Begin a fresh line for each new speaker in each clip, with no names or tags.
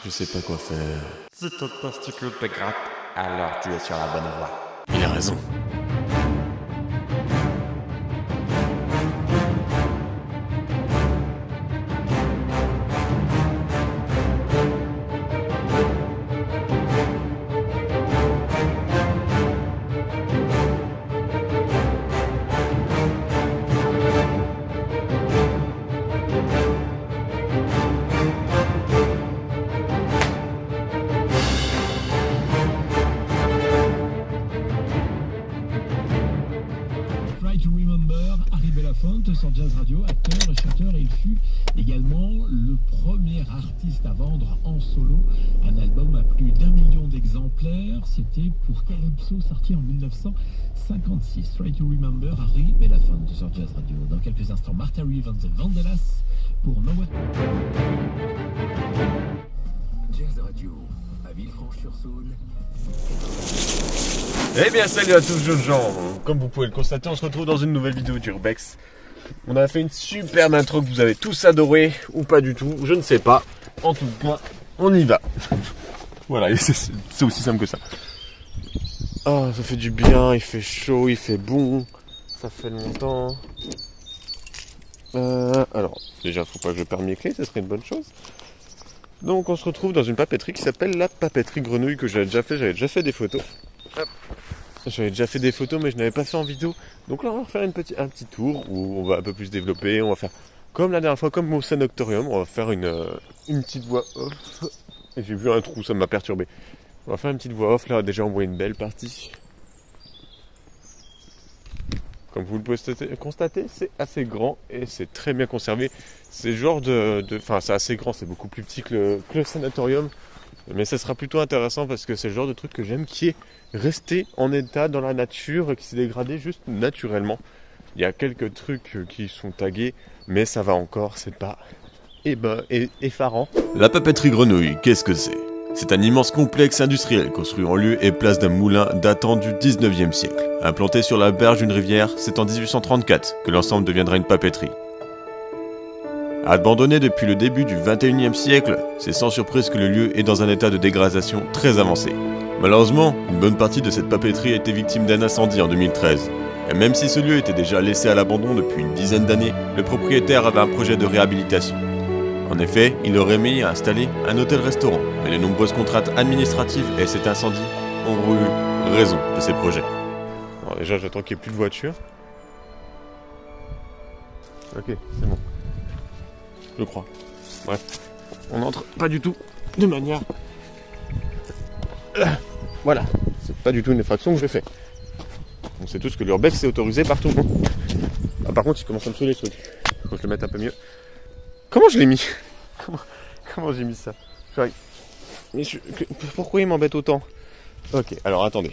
Je sais pas quoi faire.
Si ton testicule te gratte, alors tu es sur la bonne voie.
Il a raison.
Try to Remember, Harry Belafonte sur Jazz Radio, acteur et chanteur, et il fut également le premier artiste à vendre en solo un album à plus d'1 million d'exemplaires. C'était pour Calypso, sorti en 1956. Try to Remember, Harry Belafonte sur Jazz Radio. Dans quelques instants, Martha Reeves and the Vandellas pour Nowhere. Jazz Radio, à Villefranche-sur-Saône.
Eh bien salut à tous jeunes gens. Comme vous pouvez le constater, on se retrouve dans une nouvelle vidéo d'Urbex. On a fait une superbe intro que vous avez tous adoré, ou pas du tout, je ne sais pas. En tout cas, on y va. Voilà, c'est aussi simple que ça. Oh, ça fait du bien, il fait chaud, il fait bon. Ça fait longtemps. Alors, déjà, faut pas que je perde mes clés, ça serait une bonne chose. Donc on se retrouve dans une papeterie qui s'appelle la papeterie Grenouille, que j'avais déjà fait des photos. Hop. J'avais déjà fait des photos mais je n'avais pas fait en vidéo. Donc là on va faire un petit tour où on va un peu plus développer. On va faire comme la dernière fois, comme au Sanoctorium, on va faire une petite voix off. Et j'ai vu un trou, ça m'a perturbé. On va faire une petite voix off, là déjà on voit une belle partie. Comme vous le pouvez constater, c'est assez grand et c'est très bien conservé. C'est le genre enfin c'est assez grand, c'est beaucoup plus petit que le Sanatorium. Mais ça sera plutôt intéressant parce que c'est le genre de truc que j'aime qui est resté en état dans la nature et qui s'est dégradé juste naturellement. Il y a quelques trucs qui sont tagués, mais ça va encore, c'est pas effarant.
La papeterie Grenouille, qu'est-ce que c'est? C'est un immense complexe industriel construit en lieu et place d'un moulin datant du 19e siècle. Implanté sur la berge d'une rivière, c'est en 1834 que l'ensemble deviendra une papeterie. Abandonné depuis le début du 21e siècle, c'est sans surprise que le lieu est dans un état de dégradation très avancé. Malheureusement, une bonne partie de cette papeterie a été victime d'un incendie en 2013. Et même si ce lieu était déjà laissé à l'abandon depuis une dizaine d'années, le propriétaire avait un projet de réhabilitation. En effet, il aurait mis à installer un hôtel-restaurant, mais les nombreuses contraintes administratives et cet incendie ont eu raison de ces projets.
Alors déjà, j'attends qu'il n'y ait plus de voitures. Ok, c'est bon. Je crois. Bref, on n'entre pas du tout de manière... Voilà, c'est pas du tout une infraction que je fais. On sait tous que l'urbex c'est autorisé par tout le monde. Ah, par contre, il commence à me saouler ce truc. Faut que je le mette un peu mieux. Comment je l'ai mis? Comment j'ai mis ça? Mais pourquoi il m'embête autant? Ok, alors attendez.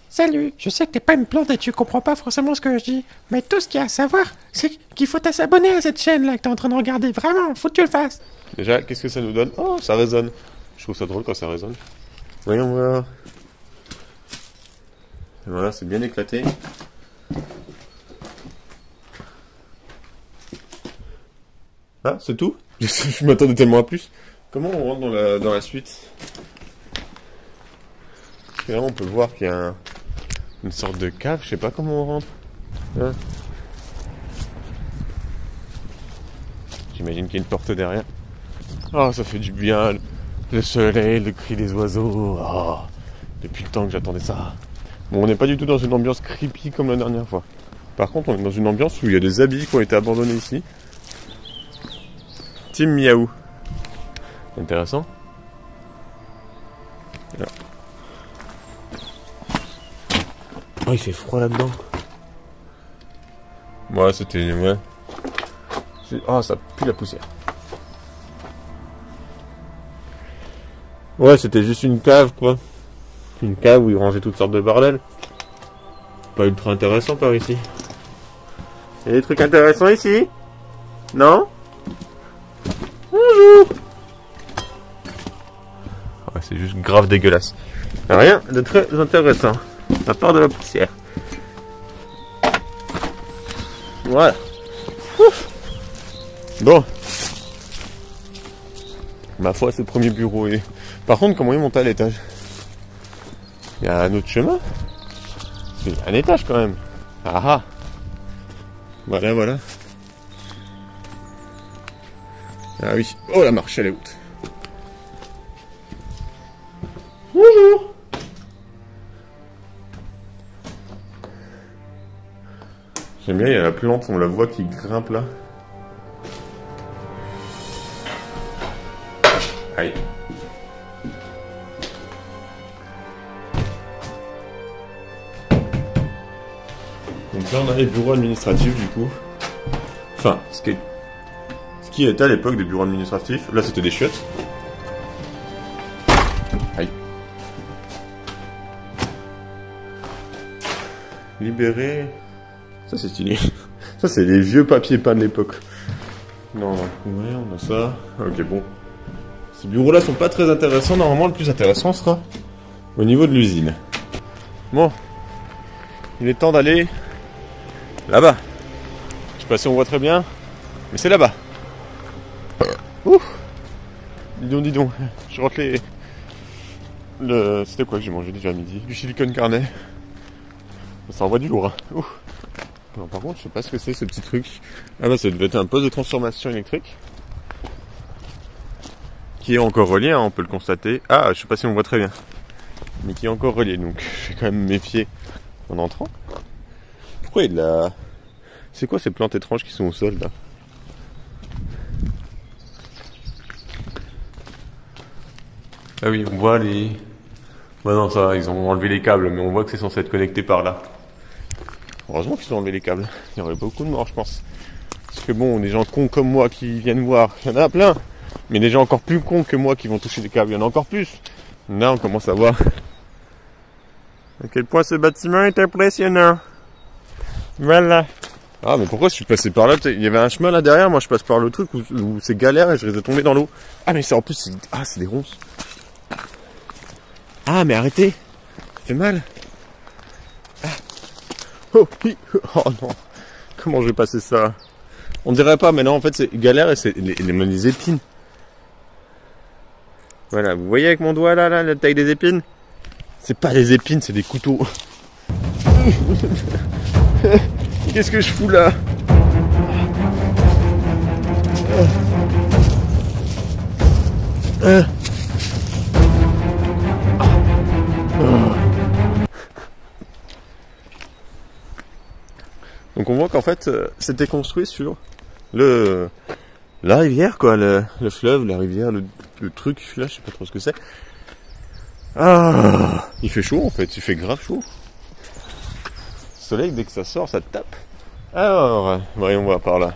Salut, je sais que t'es pas une plante et tu comprends pas forcément ce que je dis, mais tout ce qu'il y a à savoir, c'est qu'il faut s'abonner à cette chaîne là que t'es en train de regarder, vraiment, faut que tu le fasses.
Déjà, qu'est-ce que ça nous donne? Oh, ça résonne. Je trouve ça drôle quand ça résonne. Voyons voir. Et voilà, c'est bien éclaté. Ah, c'est tout? Je m'attendais tellement à plus. Comment on rentre dans la suite? Parce que là, on peut voir qu'il y a une sorte de cave, je sais pas comment on rentre. Hein, j'imagine qu'il y a une porte derrière. Oh, ça fait du bien. Le soleil, le cri des oiseaux. Oh, depuis le temps que j'attendais ça. Bon, on n'est pas du tout dans une ambiance creepy comme la dernière fois. Par contre, on est dans une ambiance où il y a des habits qui ont été abandonnés ici. Team Miaou. Intéressant. Là. Oh, il fait froid là-dedans. Ouais, c'était... Ouais. Oh, ça pue la poussière. Ouais, c'était juste une cave, quoi. Une cave où ils rangeaient toutes sortes de bordel. Pas ultra intéressant par ici. Il y a des trucs intéressants ici? Non? Bonjour! Ouais, c'est juste grave dégueulasse. Rien de très intéressant. À part de la poussière. Voilà. Ouf. Bon. Ma foi, c'est le premier bureau. Et... Par contre, comment il monte à l'étage? Il y a un autre chemin? Il y a un étage quand même. Ah ah. Voilà, voilà. Ah oui. Oh, la marche, elle est haute. Bonjour. J'aime bien, il y a la plante, on la voit qui grimpe là. Aïe. Donc là on a les bureaux administratifs du coup. Enfin, ce qui était à l'époque des bureaux administratifs. Là c'était des chiottes. Aïe. Libéré. Ça c'est stylé. Ça c'est les vieux papiers peints de l'époque. Non, non. Ouais, on a ça. Ok, bon. Ces bureaux-là sont pas très intéressants. Normalement, le plus intéressant sera au niveau de l'usine. Bon. Il est temps d'aller là-bas. Je sais pas si on voit très bien, mais c'est là-bas. Ouh. Dis donc. Je rentre les... C'était quoi que j'ai mangé déjà à midi? Du silicone carnet. Ça envoie du lourd. Hein. Ouh. Non, par contre, je sais pas ce que c'est ce petit truc. Ah bah ça devait être un poste de transformation électrique. Qui est encore relié, hein, on peut le constater. Ah, je sais pas si on voit très bien. Mais qui est encore relié, donc je vais quand même me méfier en entrant. Pourquoi il y a de la... C'est quoi ces plantes étranges qui sont au sol là? Ah oui, on voit les... Bah non, ça, ils ont enlevé les câbles, mais on voit que c'est censé être connecté par là. Heureusement qu'ils ont enlevé les câbles. Il y aurait beaucoup de morts, je pense. Parce que bon, des gens cons comme moi qui viennent voir, il y en a plein. Mais des gens encore plus cons que moi qui vont toucher des câbles, il y en a encore plus. Là, on commence à voir à quel point ce bâtiment est impressionnant. Voilà. Ah, mais pourquoi je suis passé par là? Il y avait un chemin là derrière, moi je passe par le truc où c'est galère et je risque de tomber dans l'eau. Ah, mais c'est en plus, c'est des ronces. Ah, mais arrêtez. Ça fait mal. Ah. Oh, oui. Oh non. Comment je vais passer ça? On dirait pas, mais non, en fait c'est galère et c'est les épines. Voilà, vous voyez avec mon doigt là, la taille des épines? C'est pas des épines, c'est des couteaux. Qu'est-ce que je fous là? Donc on voit qu'en fait c'était construit sur la rivière quoi, le fleuve, la rivière, le truc là, je sais pas trop ce que c'est. Ah, il fait chaud en fait, il fait grave chaud. Le soleil dès que ça sort, ça tape. Alors, voyons voir par là.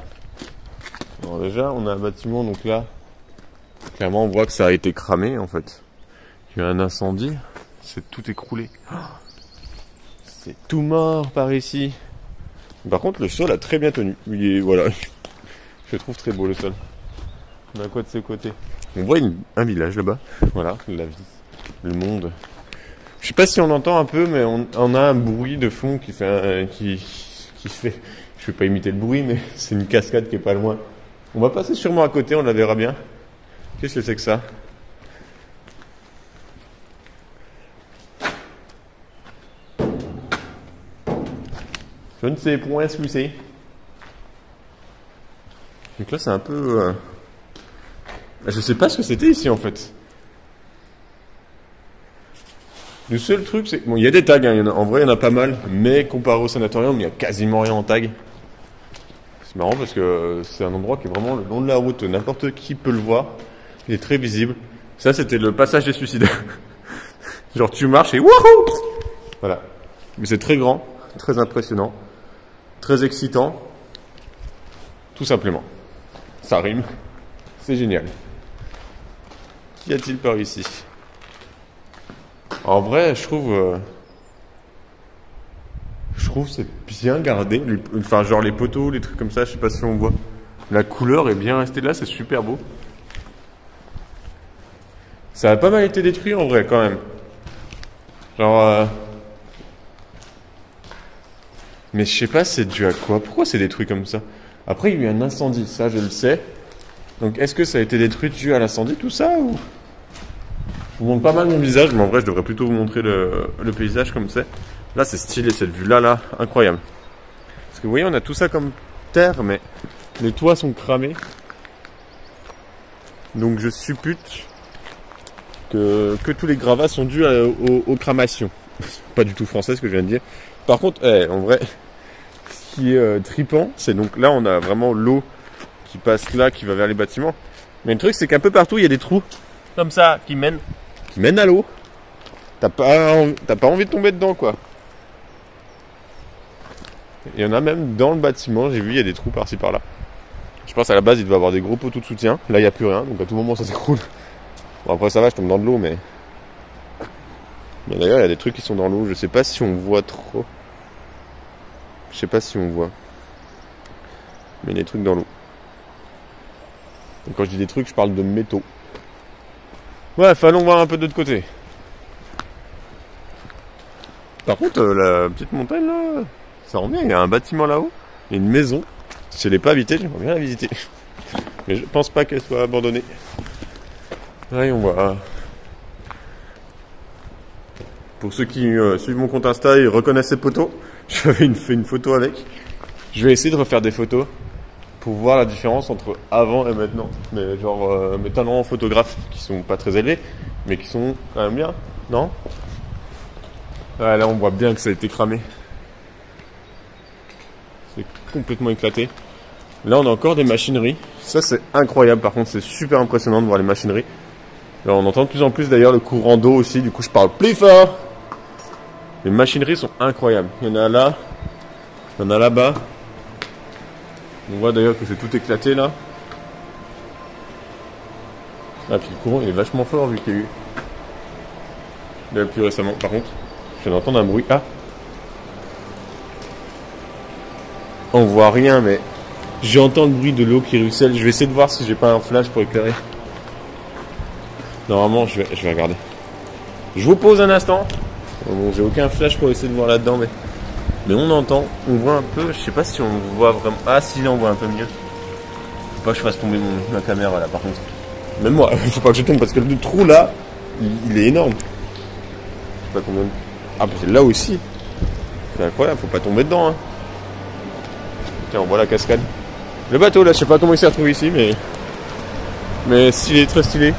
Alors déjà, on a un bâtiment donc là, clairement on voit que ça a été cramé en fait. Il y a eu un incendie, c'est tout écroulé. C'est tout mort par ici. Par contre, le sol a très bien tenu. Il est, voilà, je trouve très beau le sol. On a quoi de ces côtés? On voit un village là-bas. Voilà, la vie, le monde. Je sais pas si on entend un peu, mais on a un bruit de fond qui fait, qui se fait. Je vais pas imiter le bruit, mais c'est une cascade qui est pas loin. On va passer sûrement à côté, on la verra bien. Qu'est-ce que c'est que ça? Je ne sais point ce que c'est. Donc là c'est un peu... Je sais pas ce que c'était ici en fait. Le seul truc c'est... Bon, il y a des tags, hein. En vrai il y en a pas mal, mais comparé au sanatorium, il n'y a quasiment rien en tag. C'est marrant parce que c'est un endroit qui est vraiment le long de la route, n'importe qui peut le voir. Il est très visible. Ça c'était le passage des suicides. Genre tu marches et wouhou! Voilà. Mais c'est très grand, très impressionnant. Très excitant, tout simplement. Ça rime, c'est génial. Qu'y a-t-il par ici? En vrai, je trouve c'est bien gardé. Enfin, genre les poteaux, les trucs comme ça, je sais pas si on voit. La couleur est bien restée là, c'est super beau. Ça a pas mal été détruit en vrai quand même. Genre... Mais je sais pas c'est dû à quoi. Pourquoi c'est détruit comme ça? Après il y a eu un incendie, ça je le sais. Donc est-ce que ça a été détruit dû à l'incendie tout ça ou... Je vous montre pas mal mon visage, mais en vrai je devrais plutôt vous montrer le paysage comme c'est. Là c'est stylé cette vue là, incroyable. Parce que vous voyez on a tout ça comme terre, mais les toits sont cramés. Donc je suppute que tous les gravats sont dus aux cramations. Pas du tout français ce que je viens de dire. Par contre, en vrai, ce qui est tripant, c'est donc là on a vraiment l'eau qui passe là, qui va vers les bâtiments. Mais le truc c'est qu'un peu partout il y a des trous comme ça qui mènent à l'eau. T'as pas envie de tomber dedans quoi. Il y en a même dans le bâtiment, j'ai vu il y a des trous par-ci par-là. Je pense à la base il devait avoir des gros poteaux de soutien. Là il n'y a plus rien, donc à tout moment ça s'écroule. Bon après ça va, je tombe dans de l'eau mais d'ailleurs il y a des trucs qui sont dans l'eau, je sais pas si on voit trop. Je sais pas si on voit. Mais il y a des trucs dans l'eau. Et quand je dis des trucs, je parle de métaux. Ouais, allons voir un peu de l'autre côté. Par contre, la petite montagne là, ça rend bien. Il y a un bâtiment là-haut, il y a une maison. Si je ne l'ai pas habitée, j'aimerais bien la visiter. Mais je pense pas qu'elle soit abandonnée. Ouais, on voit. Pour ceux qui suivent mon compte Insta, ils reconnaissent ces poteaux. J'avais fait une photo avec. Je vais essayer de refaire des photos pour voir la différence entre avant et maintenant. Mais genre mes talents photographes qui sont pas très élevés, mais qui sont quand même bien, non? Ouais, là on voit bien que ça a été cramé. C'est complètement éclaté. Là on a encore des machineries. Ça c'est incroyable, par contre c'est super impressionnant de voir les machineries. Là on entend de plus en plus d'ailleurs le courant d'eau aussi, du coup je parle plus fort. Les machineries sont incroyables. Il y en a là, il y en a là-bas. On voit d'ailleurs que c'est tout éclaté là. Ah puis le courant il est vachement fort vu qu'il y a eu. Là plus récemment par contre. Je viens d'entendre un bruit. Ah, on voit rien mais j'entends le bruit de l'eau qui ruisselle. Je vais essayer de voir si j'ai pas un flash pour éclairer. Normalement je vais regarder. Je vous pose un instant. Bon, j'ai aucun flash pour essayer de voir là-dedans mais on entend, on voit un peu, je sais pas si on voit vraiment. Ah si là on voit un peu mieux. Faut pas que je fasse tomber ma caméra là par contre. Même moi, faut pas que je tombe parce que le trou là, il est énorme. Je sais pas combien. Ah c'est là aussi. C'est incroyable, faut pas tomber dedans hein. Tiens on voit la cascade. Le bateau là, je sais pas comment il s'est retrouvé ici mais stylé, très stylé.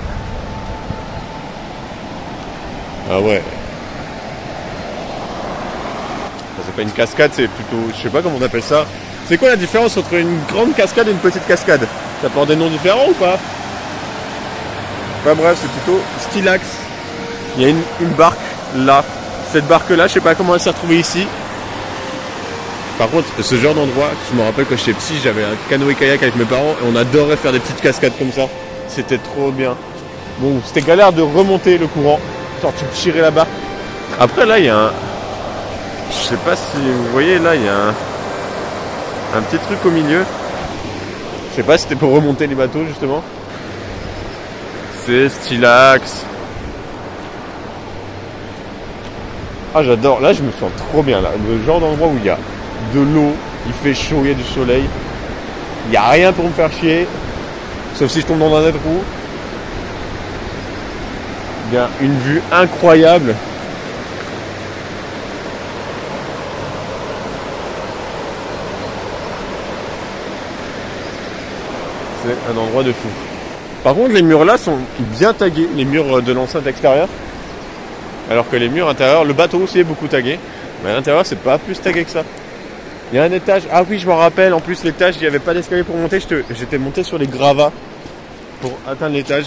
Ah ouais. C'est pas une cascade, c'est plutôt, je sais pas comment on appelle ça. C'est quoi la différence entre une grande cascade et une petite cascade? Ça porte des noms différents ou pas? Enfin bref, c'est plutôt stylax. Il y a une barque là. Cette barque là, je sais pas comment elle s'est retrouvée ici. Par contre, ce genre d'endroit, je me rappelle quand j'étais petit, j'avais un canoë-kayak avec mes parents et on adorait faire des petites cascades comme ça. C'était trop bien. Bon, c'était galère de remonter le courant. Genre tu tirais la barque. Après là, il y a un... Je sais pas si vous voyez là, il y a un petit truc au milieu. Je sais pas si c'était pour remonter les bateaux justement. C'est stylax. Ah j'adore, là je me sens trop bien là. Le genre d'endroit où il y a de l'eau, il fait chaud, il y a du soleil. Il n'y a rien pour me faire chier. Sauf si je tombe dans un trou. Il y a une vue incroyable. C'est un endroit de fou. Par contre les murs là sont bien tagués, les murs de l'enceinte extérieure. Alors que les murs intérieurs, le bateau aussi est beaucoup tagué. Mais à l'intérieur c'est pas plus tagué que ça. Il y a un étage, ah oui je m'en rappelle, en plus l'étage il n'y avait pas d'escalier pour monter, j'étais monté sur les gravats pour atteindre l'étage.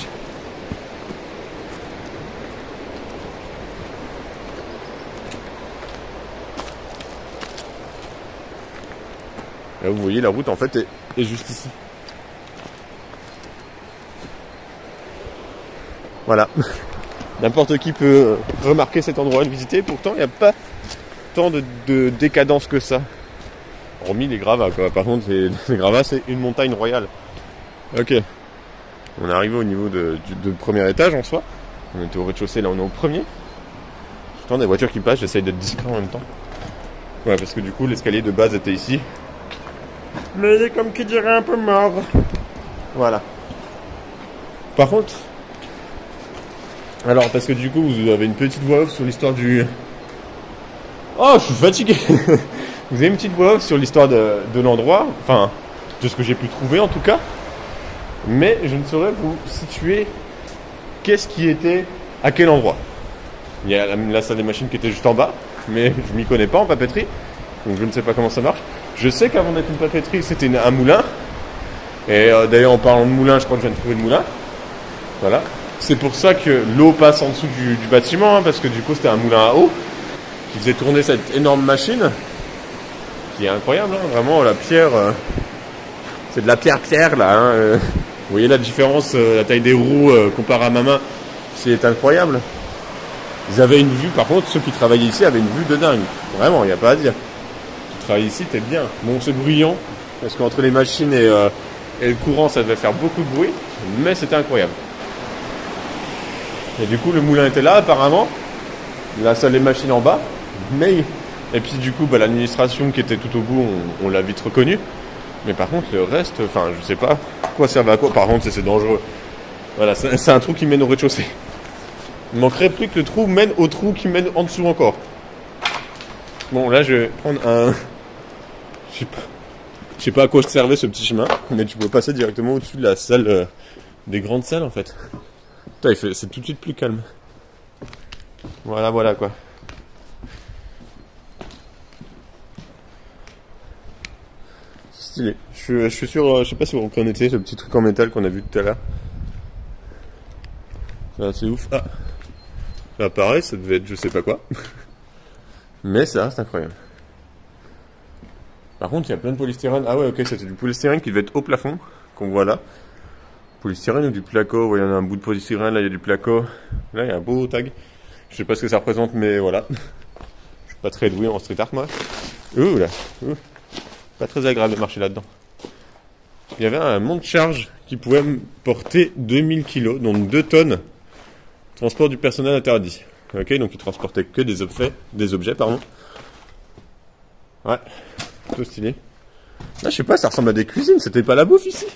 Là vous voyez la route en fait est juste ici. Voilà. N'importe qui peut remarquer cet endroit et le visiter. Pourtant, il n'y a pas tant de décadence que ça. Hormis les gravats, quoi. Par contre, les gravats, c'est une montagne royale. Ok. On est arrivé au niveau du premier étage en soi. On était au rez-de-chaussée, là on est au premier. J'entends des voitures qui passent, j'essaye d'être discret en même temps. Ouais, parce que du coup, l'escalier de base était ici. Mais il est comme qui dirait un peu mort. Voilà. Par contre, alors parce que du coup vous avez une petite voix off sur l'histoire du... Oh, je suis fatigué. Vous avez une petite voix off sur l'histoire de l'endroit, enfin, de ce que j'ai pu trouver en tout cas. Mais je ne saurais vous situer qu'est-ce qui était à quel endroit. Il y a la salle des machines qui était juste en bas, mais je m'y connais pas en papeterie, donc je ne sais pas comment ça marche. Je sais qu'avant d'être une papeterie, c'était un moulin. Et d'ailleurs, en parlant de moulin, je crois que je viens de trouver le moulin. Voilà. C'est pour ça que l'eau passe en dessous du bâtiment, hein, parce que du coup, c'était un moulin à eau qui faisait tourner cette énorme machine. Qui est incroyable, hein, vraiment, la pierre, c'est de la pierre là. Hein, vous voyez la différence, la taille des roues comparée à ma main, c'est incroyable. Ils avaient une vue, par contre, ceux qui travaillaient ici avaient une vue de dingue. Vraiment, il n'y a pas à dire. Tu travailles ici, t'es bien. Bon, c'est bruyant, parce qu'entre les machines et le courant, ça devait faire beaucoup de bruit, mais c'était incroyable. Et du coup, le moulin était là, apparemment. La salle des machines en bas, mais... Et puis du coup, bah, l'administration qui était tout au bout, on l'a vite reconnu. Mais par contre, le reste, enfin, je sais pas quoi servait à quoi. Par contre, c'est dangereux. Voilà, c'est un trou qui mène au rez-de-chaussée. Il manquerait plus que le trou mène au trou qui mène en dessous encore. Bon, là, je vais prendre un... Je sais pas à quoi servait ce petit chemin, mais tu peux passer directement au-dessus de la salle, des grandes salles, en fait. Putain, c'est tout de suite plus calme. Voilà, quoi. Stylé. Je suis sûr, je sais pas si vous reconnaissez ce petit truc en métal qu'on a vu tout à l'heure. C'est ouf. Ah, là pareil, ça devait être je sais pas quoi. Mais ça reste incroyable. Par contre, il y a plein de polystyrène. Ah ouais, ok, c'était du polystyrène qui devait être au plafond, qu'on voit là. Polystyrène ou du placo. Ouais, il y en a un bout de polystyrène, là il y a du placo. Là, il y a un beau tag. Je sais pas ce que ça représente, mais voilà. Je suis pas très doué en street art, moi. Ouh là. Ouh. Pas très agréable de marcher là-dedans. Il y avait un monte-charge qui pouvait porter 2000 kg, donc 2 tonnes. Transport du personnel interdit. Ok, donc il transportait que des objets, pardon. Ouais, plutôt stylé. Là, je sais pas, ça ressemble à des cuisines, c'était pas la bouffe ici.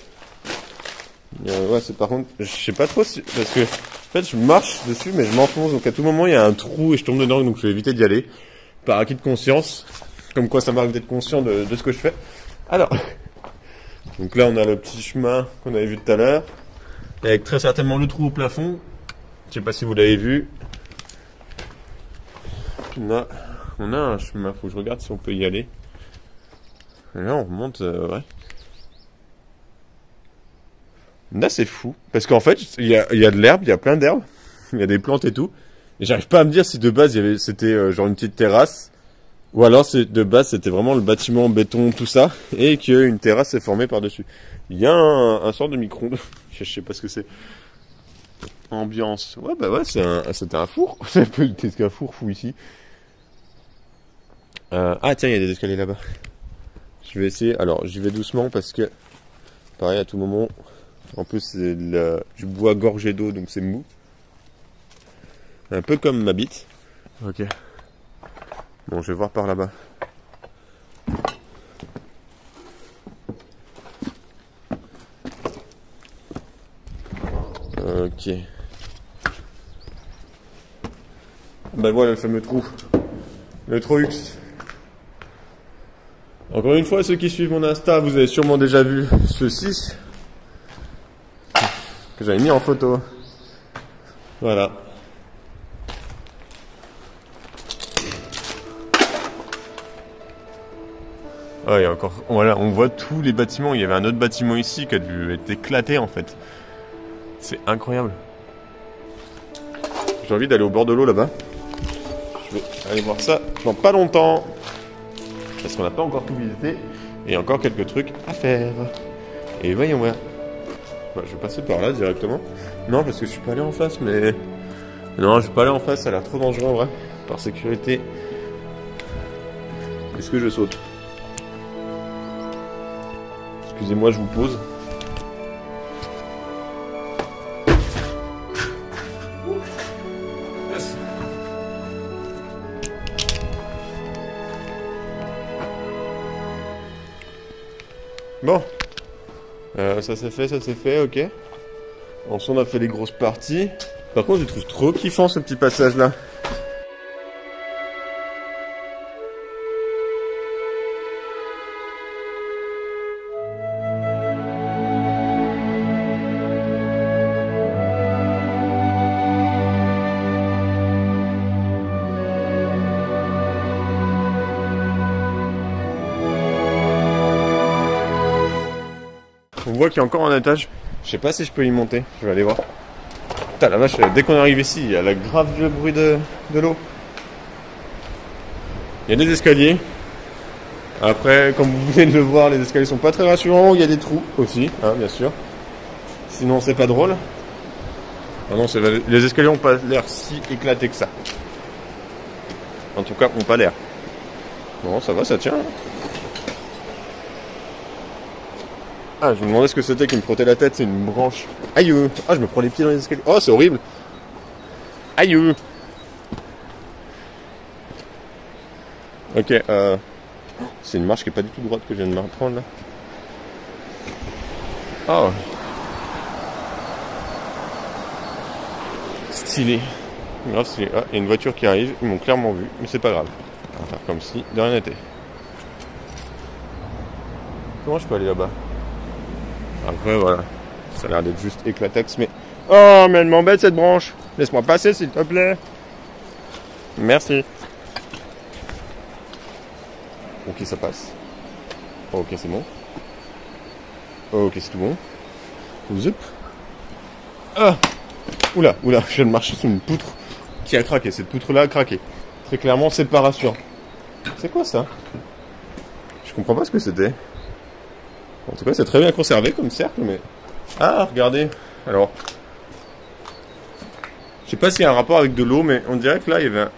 Ouais, c'est par contre, je sais pas trop si, parce que, en fait, je marche dessus, mais je m'enfonce, donc à tout moment, il y a un trou et je tombe dedans, donc je vais éviter d'y aller. Par acquis de conscience. Comme quoi ça m'arrive d'être conscient de ce que je fais. Alors, donc là on a le petit chemin qu'on avait vu tout à l'heure, avec très certainement le trou au plafond. Je sais pas si vous l'avez vu. On a un chemin, faut que je regarde si on peut y aller. Et là on remonte, ouais. Là c'est fou, parce qu'en fait il y a de l'herbe, il y a plein d'herbes, il y a des plantes et tout. Et j'arrive pas à me dire si de base c'était genre une petite terrasse. Ou alors, de base, c'était vraiment le bâtiment en béton, tout ça, et qu'une terrasse s'est formée par-dessus. Il y a un sort de micro-ondes. Je sais pas ce que c'est. Ambiance. Ouais, bah ouais, c'était un four. C'est peut-être qu'un four fou ici. Ah, tiens, il y a des escaliers là-bas. Je vais essayer. Alors, j'y vais doucement parce que, pareil, à tout moment, en plus, c'est du bois gorgé d'eau, donc c'est mou. Un peu comme ma bite. Ok. Bon, je vais voir par là-bas. Ok. Ben voilà le fameux trou. Le Troux. Encore une fois, ceux qui suivent mon Insta, vous avez sûrement déjà vu ceci. Que j'avais mis en photo. Voilà. Ah, il y a encore, voilà, on voit tous les bâtiments. Il y avait un autre bâtiment ici qui a dû être éclaté en fait. C'est incroyable. J'ai envie d'aller au bord de l'eau là-bas. Je vais aller voir ça dans pas longtemps. Parce qu'on n'a pas encore tout visité. Et il y a encore quelques trucs à faire. Et voyons voir. Ouais, je vais passer par là directement. Non, parce que je suis pas allé en face, mais... Non, je vais pas aller en face, ça a l'air trop dangereux en vrai. Par sécurité. Est-ce que je saute ? Excusez-moi, je vous pose. Bon. Ça s'est fait, ok. Ensuite on a fait les grosses parties. Par contre je trouve trop kiffant ce petit passage là. On voit qu'il y a encore un étage. Je sais pas si je peux y monter. Je vais aller voir. Putain la vache, dès qu'on arrive ici, il y a la grave le bruit de l'eau. Il y a des escaliers. Après, comme vous venez de le voir, les escaliers sont pas très rassurants. Il y a des trous aussi, hein, bien sûr. Sinon c'est pas drôle. Ah non, les escaliers ont pas l'air si éclatés que ça. En tout cas, ont pas l'air. Bon, ça va, ça tient. Ah, je me demandais ce que c'était qui me frottait la tête, c'est une branche. Aïe! Ah, je me prends les pieds dans les escaliers. Oh, c'est horrible! Aïe! Ok, c'est une marche qui est pas du tout droite que je viens de m'apprendre là. Oh! Stylé. Grave stylé. Ah, il y a une voiture qui arrive, ils m'ont clairement vu, mais c'est pas grave. On va faire comme si de rien n'était. Comment je peux aller là-bas? Après voilà, ça a l'air d'être juste éclataxe, mais... Oh, mais elle m'embête cette branche. Laisse-moi passer s'il te plaît. Merci. Ok, ça passe. Ok, c'est bon. Ok, c'est tout bon. Zip. Ah. Oula, je viens de marcher sur une poutre qui a craqué. Cette poutre-là a craqué. Très clairement, c'est pas rassurant. C'est quoi ça? Je comprends pas ce que c'était. En tout cas, c'est très bien conservé comme cercle, mais... Ah, regardez. Alors... Je sais pas s'il y a un rapport avec de l'eau, mais on dirait que là, il y avait un...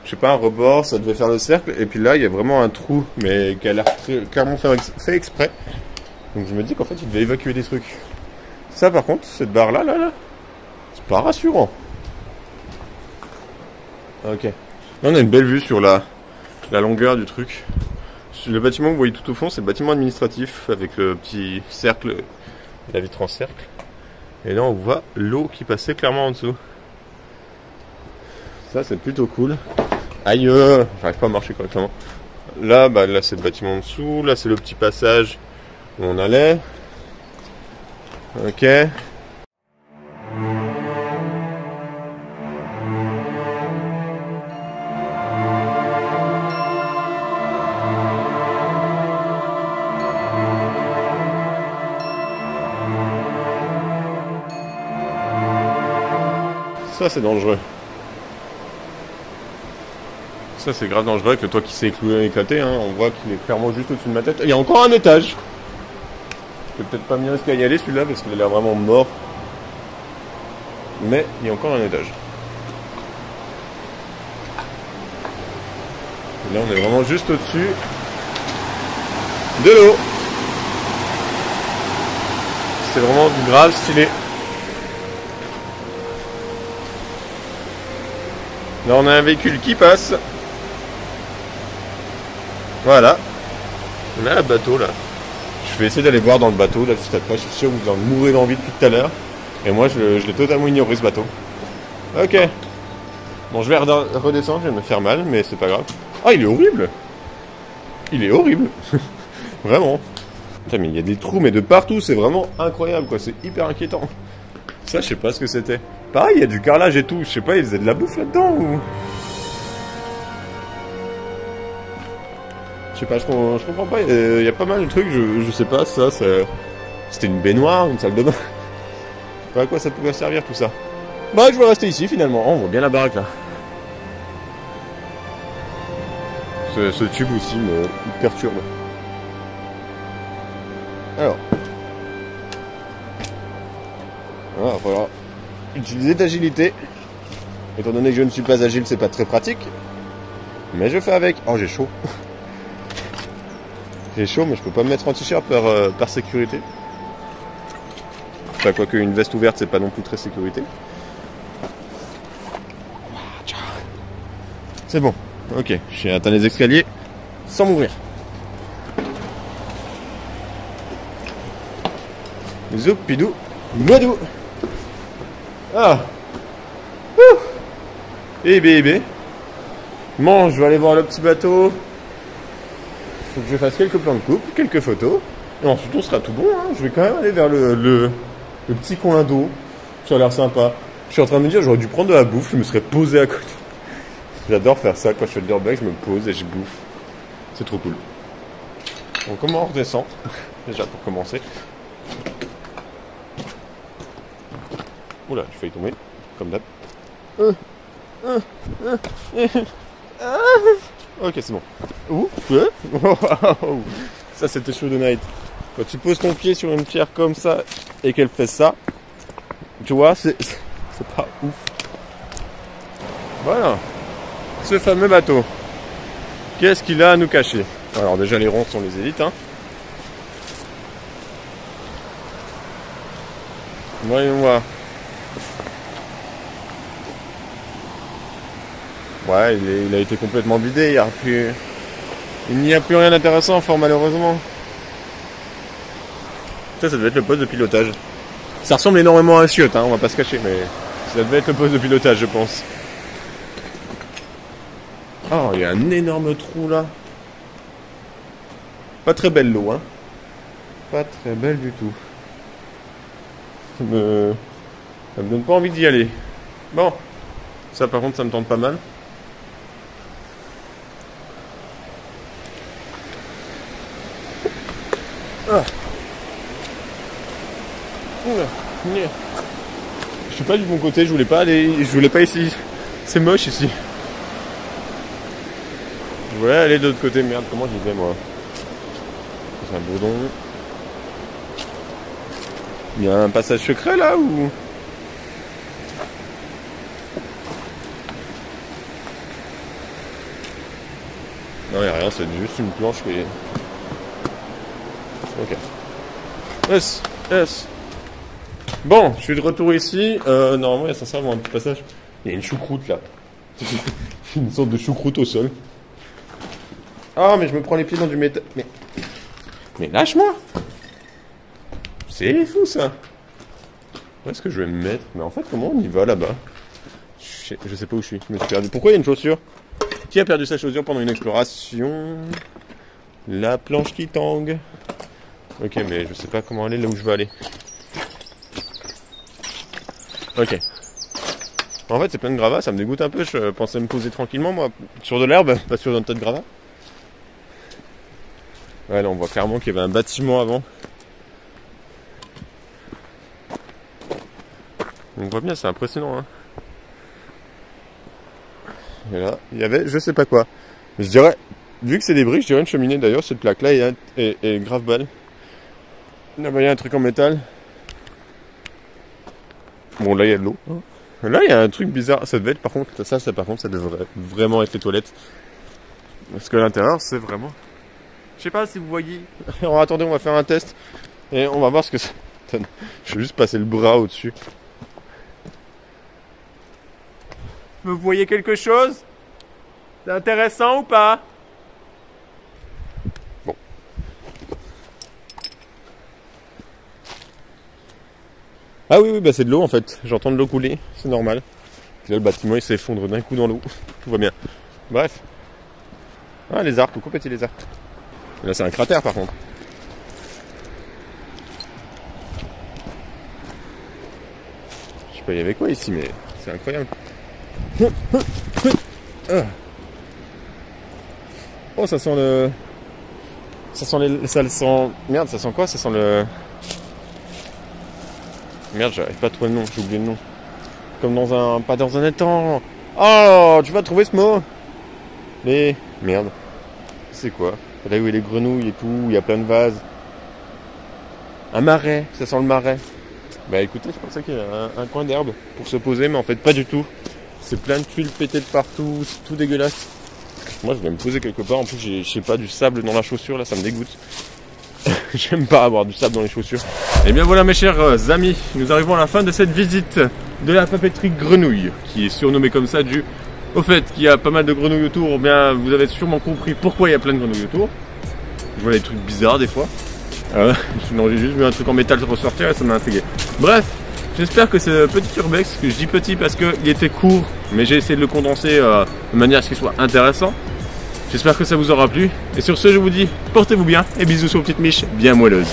Je sais pas, un rebord, ça devait faire le cercle, et puis là, il y a vraiment un trou, mais qui a l'air clairement fait exprès. Donc je me dis qu'en fait, il devait évacuer des trucs. Ça, par contre, cette barre-là, là, c'est pas rassurant. Ok. Là, on a une belle vue sur la longueur du truc. Le bâtiment que vous voyez tout au fond, c'est le bâtiment administratif avec le petit cercle, la vitre en cercle. Et là, on voit l'eau qui passait clairement en dessous. Ça, c'est plutôt cool. Aïe, j'arrive pas à marcher correctement. Là, là, c'est le bâtiment en dessous. Là, c'est le petit passage où on allait. Ok. Ça, c'est dangereux. Ça, c'est grave dangereux avec le toit qui s'est éclaté. Hein. On voit qu'il est clairement juste au-dessus de ma tête. Il y a encore un étage. Je peux peut-être pas me risquer à y aller celui-là parce qu'il a l'air vraiment mort. Mais il y a encore un étage. Et là, on est vraiment juste au-dessus de l'eau. C'est vraiment du grave stylé. Là, on a un véhicule qui passe. Voilà. On a un bateau, là. Je vais essayer d'aller voir dans le bateau, là, juste après. Je suis sûr que vous en mourrez d'envie depuis tout à l'heure. Et moi, je l'ai totalement ignoré, ce bateau. Ok. Bon, je vais redescendre, je vais me faire mal, mais c'est pas grave. Ah, il est horrible. Il est horrible. Vraiment. Putain, mais il y a des trous, mais de partout. C'est vraiment incroyable, quoi. C'est hyper inquiétant. Ça, je sais pas ce que c'était. Pareil, il y a du carrelage et tout. Je sais pas, ils faisaient de la bouffe là-dedans ou... Je sais pas, je comprends pas. Il y a pas mal de trucs, je sais pas. Ça, c'était une baignoire, une salle de bain. Je sais pas à quoi ça pouvait servir tout ça. Bah, je vais rester ici finalement. Oh, on voit bien la baraque là. Ce tube aussi me perturbe. Alors. Voilà, il va falloir utiliser d'agilité. Étant donné que je ne suis pas agile, c'est pas très pratique. Mais je fais avec. Oh, j'ai chaud. J'ai chaud, mais je peux pas me mettre en t-shirt par sécurité. Enfin, quoique une veste ouverte, c'est pas non plus très sécurité. C'est bon. Ok, j'ai atteint les escaliers sans mourir. Zoupidou, moidou. Ah. Ouh. Eh bébé. Bon, je vais aller voir le petit bateau. Faut que je fasse quelques plans de coupe, quelques photos. Et ensuite on sera tout bon, hein. Je vais quand même aller vers le petit coin d'eau. Ça a l'air sympa. Je suis en train de me dire, j'aurais dû prendre de la bouffe, je me serais posé à côté. J'adore faire ça, quand je fais le dirtbag, je me pose et je bouffe. C'est trop cool. Donc comment on redescend? Déjà pour commencer. Oula, j'ai failli tomber, comme d'hab. Ok, c'est bon. Ouh, ça c'était chaud de night. Quand tu poses ton pied sur une pierre comme ça et qu'elle fait ça, tu vois, c'est pas ouf. Voilà. Ce fameux bateau. Qu'est-ce qu'il a à nous cacher? Alors déjà les ronds sont les élites, hein. Voyons voir. Ouais, il a été complètement vidé, il n'y a plus rien d'intéressant, fort malheureusement. Ça devait être le poste de pilotage. Ça ressemble énormément à un chiotte, hein, on va pas se cacher, mais ça devait être le poste de pilotage, je pense. Oh, il y a un énorme trou là. Pas très belle l'eau, hein. Pas très belle du tout. Ça me donne pas envie d'y aller. Bon. Ça par contre ça me tente pas mal. Ah. Je suis pas du bon côté, je voulais pas ici. C'est moche ici. Je voulais aller de l'autre côté, merde, comment j'y vais moi? C'est un bourdon. Il y a un passage secret là ou? Non, il n'y a rien, c'est juste une planche qui est... Ok. Yes. Bon, je suis de retour ici. Normalement, il y a censé avoir un petit passage. Il y a une choucroute là. Une sorte de choucroute au sol. Ah, mais je me prends les pieds dans du métal. Mais lâche-moi! C'est fou ça! Où est-ce que je vais me mettre? Mais en fait, comment on y va là-bas? Je sais pas où je suis. Je me suis perdu. Pourquoi il y a une chaussure? Qui a perdu sa chaussure pendant une exploration? La planche qui tangue. Ok, mais je sais pas comment aller là où je veux aller. Ok. En fait, c'est plein de gravats, ça me dégoûte un peu. Je pensais me poser tranquillement, moi, sur de l'herbe, pas sur un tas de gravats. Ouais, là, on voit clairement qu'il y avait un bâtiment avant. On voit bien, c'est impressionnant, hein. Et là, il y avait je sais pas quoi. Je dirais, vu que c'est des briques, je dirais une cheminée. D'ailleurs, cette plaque-là est grave balle. Là-bas, il y a un truc en métal. Bon, là, il y a de l'eau. Là, il y a un truc bizarre. Ça devait être, par contre, ça devrait vraiment être les toilettes. Parce que l'intérieur, c'est vraiment... Je sais pas si vous voyez. Alors, attendez, on va faire un test. Et on va voir ce que ça donne. Je vais juste passer le bras au-dessus. Vous voyez quelque chose? C'est intéressant ou pas? Bon. Ah oui, bah c'est de l'eau en fait. J'entends de l'eau couler, c'est normal. Puis là, le bâtiment il s'effondre d'un coup dans l'eau. Tout va bien. Bref. Ah, les arbres, coucou petit lézard. Et là, c'est un cratère par contre. Je sais pas, il y avait quoi ici, mais c'est incroyable. Oh, ça sent le... Ça sent... Merde, ça sent quoi? Ça sent le... Merde, j'arrive pas à trouver le nom, j'ai oublié le nom. Comme dans un... Pas dans un étang. Oh, tu vas trouver ce mot. Les... Merde. C'est quoi? Là où il y a les grenouilles et tout, il y a plein de vases. Un marais, ça sent le marais. Bah écoutez, je pensais qu'il y a un coin d'herbe pour se poser, mais en fait pas du tout. C'est plein de tuiles pétées de partout, c'est tout dégueulasse. Moi je vais me poser quelque part, en plus j'ai, je sais pas, du sable dans la chaussure, là ça me dégoûte. J'aime pas avoir du sable dans les chaussures. Et bien voilà mes chers amis, nous arrivons à la fin de cette visite de la papeterie Grenouille, qui est surnommée comme ça dû au fait qu'il y a pas mal de grenouilles autour. Bien vous avez sûrement compris pourquoi il y a plein de grenouilles autour. Je vois des trucs bizarres des fois. Non, j'ai juste vu un truc en métal ressortir et ça m'a intrigué. Bref, J'espère que ce petit urbex, que je dis petit parce qu'il était court, mais j'ai essayé de le condenser de manière à ce qu'il soit intéressant. J'espère que ça vous aura plu. Et sur ce, je vous dis, portez-vous bien et bisous sur aux petites miches bien moelleuses.